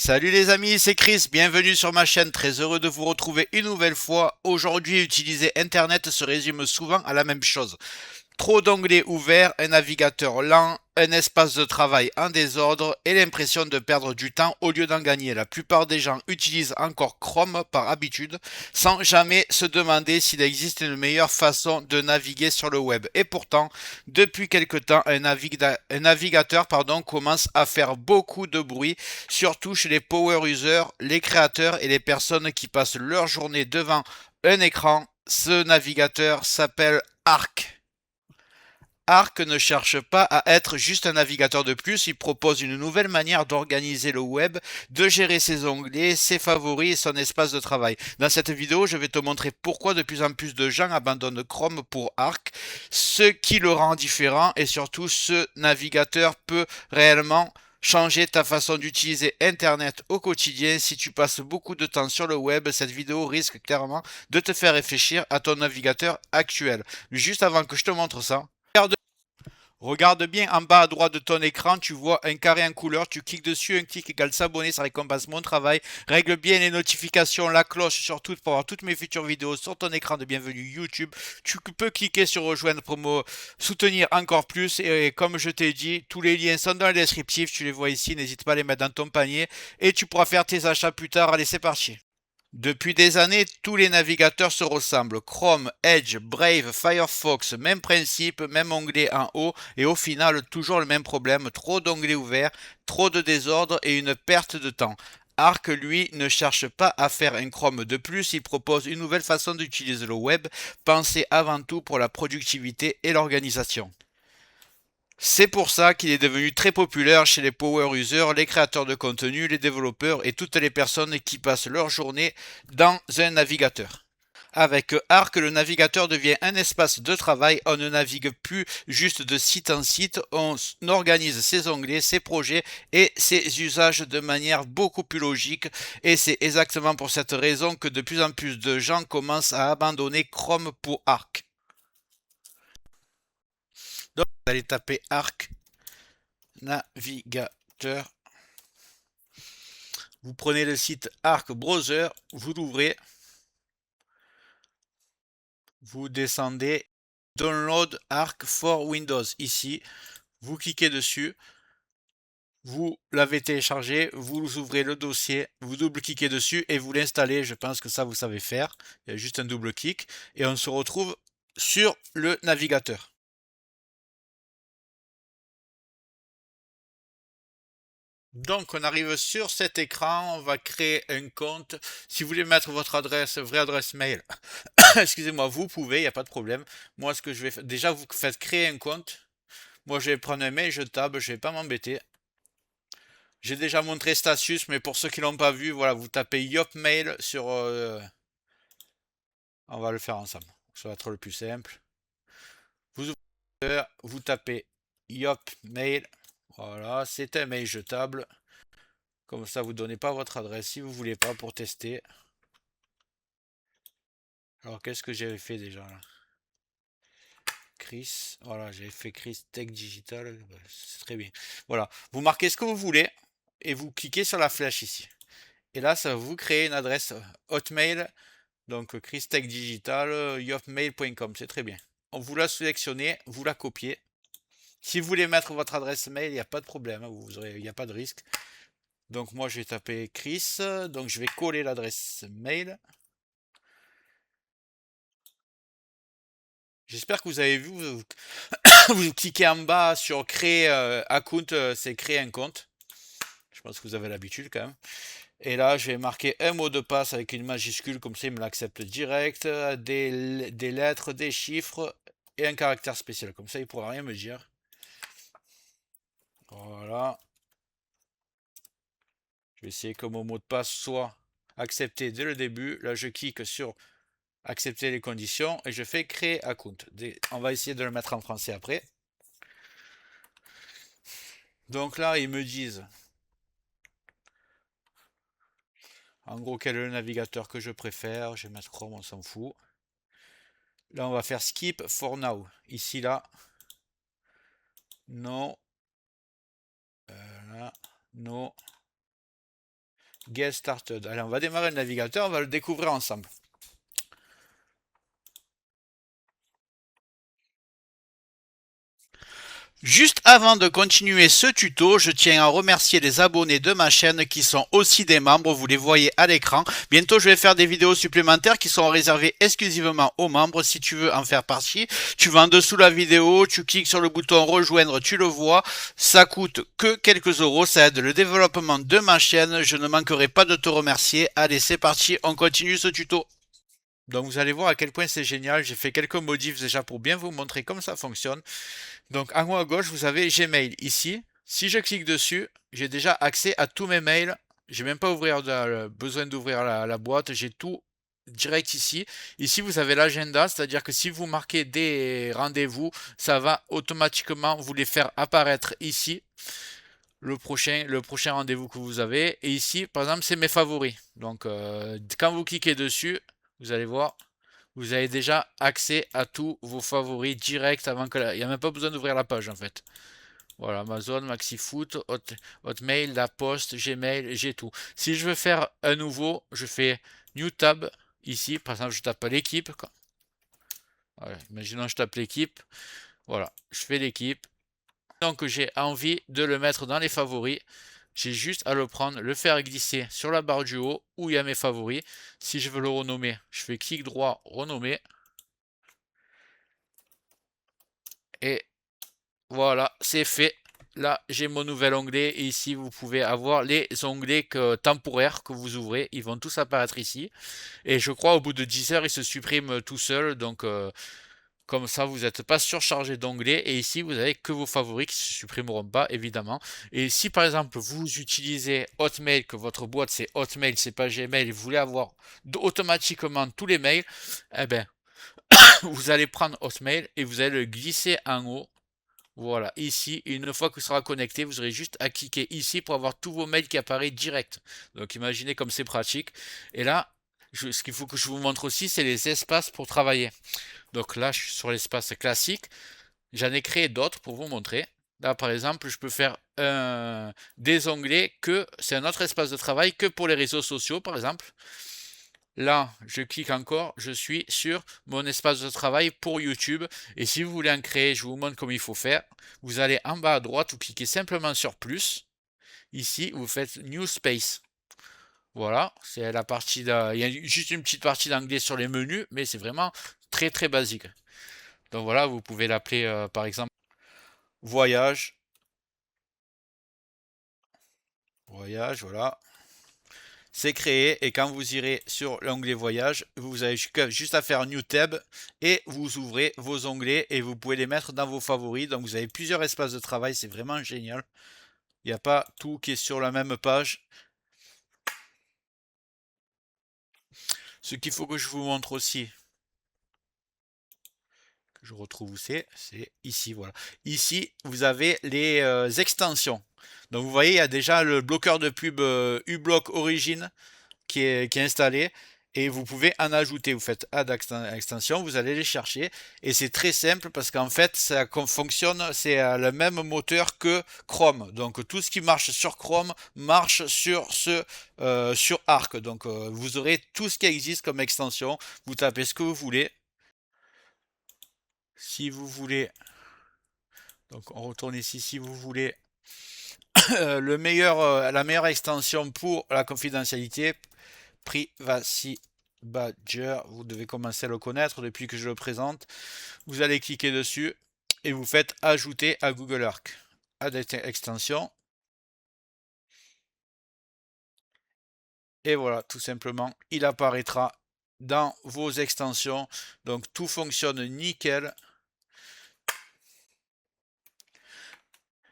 Salut les amis, c'est Chris, bienvenue sur ma chaîne, très heureux de vous retrouver une nouvelle fois. Aujourd'hui, utiliser Internet se résume souvent à la même chose. Trop d'onglets ouverts, un navigateur lent, un espace de travail en désordre et l'impression de perdre du temps au lieu d'en gagner. La plupart des gens utilisent encore Chrome par habitude, sans jamais se demander s'il existe une meilleure façon de naviguer sur le web. Et pourtant, depuis quelque temps, un navigateur commence à faire beaucoup de bruit, surtout chez les power users, les créateurs et les personnes qui passent leur journée devant un écran. Ce navigateur s'appelle Arc. Arc ne cherche pas à être juste un navigateur de plus, il propose une nouvelle manière d'organiser le web, de gérer ses onglets, ses favoris et son espace de travail. Dans cette vidéo, je vais te montrer pourquoi de plus en plus de gens abandonnent Chrome pour Arc, ce qui le rend différent et surtout ce navigateur peut réellement changer ta façon d'utiliser Internet au quotidien. Si tu passes beaucoup de temps sur le web, cette vidéo risque clairement de te faire réfléchir à ton navigateur actuel. Juste avant que je te montre ça, regarde bien en bas à droite de ton écran, tu vois un carré en couleur, tu cliques dessus, un clic égale s'abonner, ça récompense mon travail. Règle bien les notifications, la cloche surtout pour avoir toutes mes futures vidéos sur ton écran de bienvenue YouTube. Tu peux cliquer sur rejoindre pour me soutenir encore plus et comme je t'ai dit, tous les liens sont dans le descriptif, tu les vois ici, n'hésite pas à les mettre dans ton panier et tu pourras faire tes achats plus tard. Allez, c'est parti. Depuis des années, tous les navigateurs se ressemblent. Chrome, Edge, Brave, Firefox, même principe, même onglet en haut, et au final, toujours le même problème, trop d'onglets ouverts, trop de désordre et une perte de temps. Arc, lui, ne cherche pas à faire un Chrome de plus, il propose une nouvelle façon d'utiliser le web, pensée avant tout pour la productivité et l'organisation. C'est pour ça qu'il est devenu très populaire chez les power users, les créateurs de contenu, les développeurs et toutes les personnes qui passent leur journée dans un navigateur. Avec Arc, le navigateur devient un espace de travail. On ne navigue plus juste de site en site, on organise ses onglets, ses projets et ses usages de manière beaucoup plus logique. Et c'est exactement pour cette raison que de plus en plus de gens commencent à abandonner Chrome pour Arc. Donc, vous allez taper Arc navigateur. Vous prenez le site Arc Browser, vous l'ouvrez, vous descendez Download Arc for Windows ici, vous cliquez dessus, vous l'avez téléchargé, vous ouvrez le dossier, vous double-cliquez dessus et vous l'installez. Je pense que ça vous savez faire. Il y a juste un double clic et on se retrouve sur le navigateur. Donc, on arrive sur cet écran, on va créer un compte. Si vous voulez mettre votre adresse, vraie adresse mail, excusez-moi, vous pouvez, il n'y a pas de problème. Moi, ce que je vais faire, déjà, vous faites créer un compte. Moi, je vais prendre un mail jetable, je vais pas m'embêter. J'ai déjà montré Statius, mais pour ceux qui l'ont pas vu, voilà, vous tapez Yopmail sur. On va le faire ensemble. Ça va être le plus simple. Vous ouvrez, vous tapez Yopmail. Voilà, c'est un mail jetable. Comme ça, vous ne donnez pas votre adresse si vous voulez pas pour tester. Alors, qu'est-ce que j'avais fait déjà là? Chris, voilà, j'ai fait Chris Tech Digital, c'est très bien. Voilà, vous marquez ce que vous voulez et vous cliquez sur la flèche ici. Et là, ça va vous créer une adresse Hotmail, donc Chris Tech Digital, yopmail.com, c'est très bien. On vous la sélectionnez, vous la copiez. Si vous voulez mettre votre adresse mail, il n'y a pas de problème, hein, il n'y a pas de risque. Donc moi, je vais taper Chris, donc je vais coller l'adresse mail. J'espère que vous avez vu, vous cliquez en bas sur créer account, c'est créer un compte. Je pense que vous avez l'habitude quand même. Et là, je vais marquer un mot de passe avec une majuscule, comme ça il me l'accepte direct, des lettres, des chiffres et un caractère spécial. Comme ça, il ne pourra rien me dire. Voilà. Je vais essayer que mon mot de passe soit accepté dès le début. Là, je clique sur accepter les conditions et je fais créer account. On va essayer de le mettre en français après. Donc là, ils me disent en gros quel est le navigateur que je préfère. Je vais mettre Chrome, on s'en fout. Là, on va faire skip for now. Ici, là. Non. Là. Non. Get started. Allez, on va démarrer le navigateur, on va le découvrir ensemble. Juste avant de continuer ce tuto, je tiens à remercier les abonnés de ma chaîne qui sont aussi des membres, vous les voyez à l'écran. Bientôt je vais faire des vidéos supplémentaires qui seront réservées exclusivement aux membres. Si tu veux en faire partie, tu vas en dessous de la vidéo, tu cliques sur le bouton rejoindre, tu le vois. Ça coûte que quelques euros, ça aide le développement de ma chaîne. Je ne manquerai pas de te remercier. Allez, c'est parti, on continue ce tuto. Donc vous allez voir à quel point c'est génial. J'ai fait quelques modifs déjà pour bien vous montrer comment ça fonctionne. Donc en haut à gauche, vous avez Gmail ici. Si je clique dessus, j'ai déjà accès à tous mes mails. J'ai même pas besoin d'ouvrir la boîte. J'ai tout direct ici. Ici, vous avez l'agenda, c'est-à-dire que si vous marquez des rendez-vous, ça va automatiquement vous les faire apparaître ici. Le prochain rendez-vous que vous avez. Et ici, par exemple, c'est mes favoris. Donc, quand vous cliquez dessus, vous allez voir, vous avez déjà accès à tous vos favoris direct avant que il n'y a même pas besoin d'ouvrir la page en fait. Voilà, Amazon, MaxiFoot, Hotmail, La Poste, Gmail, j'ai tout. Si je veux faire un nouveau, je fais New Tab. Ici, par exemple, je tape l'équipe. Voilà, imaginons je tape l'équipe. Voilà, je fais l'équipe. Donc j'ai envie de le mettre dans les favoris. J'ai juste à le prendre, le faire glisser sur la barre du haut où il y a mes favoris. Si je veux le renommer, je fais clic droit, renommer. Et voilà, c'est fait. Là, j'ai mon nouvel onglet et ici, vous pouvez avoir les onglets temporaires que vous ouvrez. Ils vont tous apparaître ici. Et je crois au bout de 10 heures, ils se suppriment tout seuls. Donc, comme ça, vous n'êtes pas surchargé d'onglets. Et ici, vous avez que vos favoris qui se supprimeront pas, évidemment. Et si, par exemple, vous utilisez Hotmail, que votre boîte c'est Hotmail, c'est pas Gmail, vous voulez avoir automatiquement tous les mails, eh ben, vous allez prendre Hotmail et vous allez le glisser en haut. Voilà, ici, une fois que ce sera connecté, vous aurez juste à cliquer ici pour avoir tous vos mails qui apparaissent direct. Donc imaginez comme c'est pratique. Et là, ce qu'il faut que je vous montre aussi, c'est les espaces pour travailler. Donc là, je suis sur l'espace classique. J'en ai créé d'autres pour vous montrer. Là, par exemple, je peux faire des onglets que c'est un autre espace de travail que pour les réseaux sociaux, par exemple. Là, je clique encore, je suis sur mon espace de travail pour YouTube. Et si vous voulez en créer, je vous montre comment il faut faire. Vous allez en bas à droite, vous cliquez simplement sur plus. Ici, vous faites New Space. Voilà, c'est la partie il y a juste une petite partie d'anglais sur les menus, mais c'est vraiment très très basique. Donc voilà, vous pouvez l'appeler par exemple voyage. Voyage, voilà. C'est créé et quand vous irez sur l'onglet voyage, vous avez juste à faire New Tab et vous ouvrez vos onglets et vous pouvez les mettre dans vos favoris. Donc vous avez plusieurs espaces de travail, c'est vraiment génial. Il n'y a pas tout qui est sur la même page. Ce qu'il faut que je vous montre aussi, que je retrouve où c'est ici, voilà. Ici, vous avez les extensions. Donc vous voyez, il y a déjà le bloqueur de pub uBlock Origin qui est installé et vous pouvez en ajouter. Vous faites add extension, vous allez les chercher et c'est très simple parce qu'en fait ça fonctionne, c'est le même moteur que Chrome. Donc tout ce qui marche sur Chrome marche sur Arc. Donc vous aurez tout ce qui existe comme extension. Vous tapez ce que vous voulez. Si vous voulez, donc on retourne ici. Si vous voulez la meilleure extension pour la confidentialité, Privacy Badger, vous devez commencer à le connaître depuis que je le présente. Vous allez cliquer dessus et vous faites ajouter à Google Arc. Add extension. Et voilà, tout simplement, il apparaîtra dans vos extensions. Donc tout fonctionne nickel.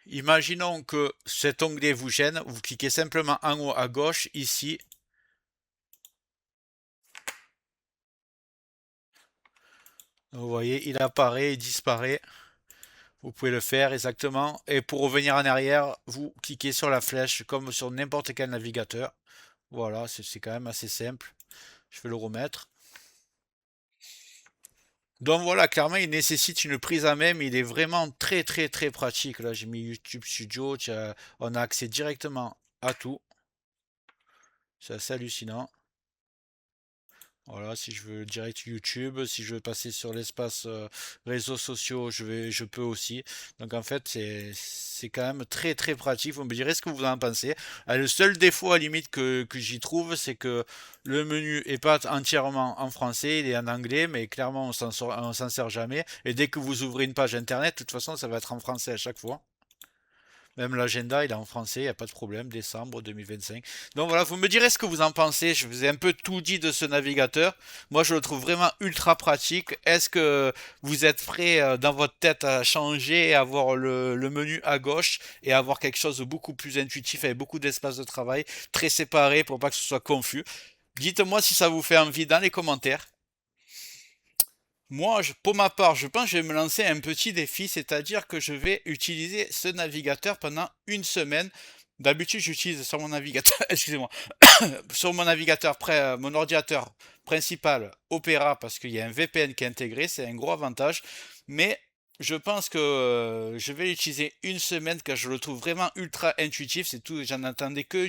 Imaginons que cet onglet vous gêne, vous cliquez simplement en haut à gauche ici. Vous voyez, il apparaît, il disparaît. Vous pouvez le faire exactement. Et pour revenir en arrière, vous cliquez sur la flèche comme sur n'importe quel navigateur. Voilà, c'est quand même assez simple. Je vais le remettre. Donc voilà, clairement, il nécessite une prise à main, mais il est vraiment très très très pratique. Là, j'ai mis YouTube Studio, on a accès directement à tout. C'est assez hallucinant. Voilà, si je veux direct YouTube, si je veux passer sur l'espace réseaux sociaux, je peux aussi. Donc en fait, c'est quand même très très pratique. Vous me direz ce que vous en pensez. Le seul défaut à la limite que j'y trouve, c'est que le menu est pas entièrement en français, il est en anglais, mais clairement on s'en sert jamais. Et dès que vous ouvrez une page internet, de toute façon, ça va être en français à chaque fois. Même l'agenda, il est en français, il n'y a pas de problème, décembre 2025. Donc voilà, vous me direz ce que vous en pensez. Je vous ai un peu tout dit de ce navigateur. Moi, je le trouve vraiment ultra pratique. Est-ce que vous êtes prêt dans votre tête à changer, à avoir le menu à gauche et avoir quelque chose de beaucoup plus intuitif avec beaucoup d'espace de travail, très séparé pour pas que ce soit confus? Dites-moi si ça vous fait envie dans les commentaires. Moi, pour ma part, je pense que je vais me lancer un petit défi, c'est-à-dire que je vais utiliser ce navigateur pendant une semaine. D'habitude, j'utilise sur mon navigateur, excusez-moi, sur mon navigateur, mon ordinateur principal Opera, parce qu'il y a un VPN qui est intégré, c'est un gros avantage. Mais je pense que je vais l'utiliser une semaine car je le trouve vraiment ultra intuitif. C'est tout, j'en attendais que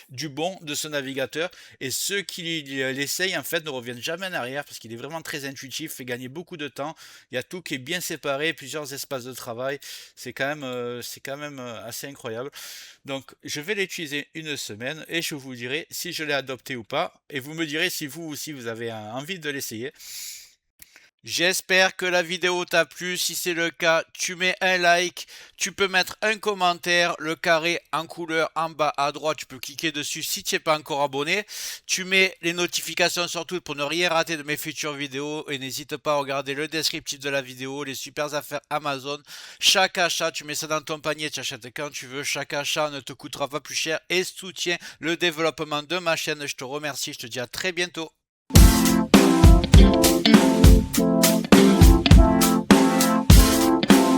du bon de ce navigateur. Et ceux qui l'essayent en fait ne reviennent jamais en arrière parce qu'il est vraiment très intuitif, fait gagner beaucoup de temps. Il y a tout qui est bien séparé, plusieurs espaces de travail. C'est quand même assez incroyable. Donc, je vais l'utiliser une semaine et je vous dirai si je l'ai adopté ou pas. Et vous me direz si vous aussi vous avez envie de l'essayer. J'espère que la vidéo t'a plu. Si c'est le cas, tu mets un like, tu peux mettre un commentaire, le carré en couleur en bas à droite, tu peux cliquer dessus si tu n'es pas encore abonné. Tu mets les notifications surtout pour ne rien rater de mes futures vidéos et n'hésite pas à regarder le descriptif de la vidéo, les super affaires Amazon. Chaque achat, tu mets ça dans ton panier, tu achètes quand tu veux. Chaque achat ne te coûtera pas plus cher et soutient le développement de ma chaîne. Je te remercie, je te dis à très bientôt.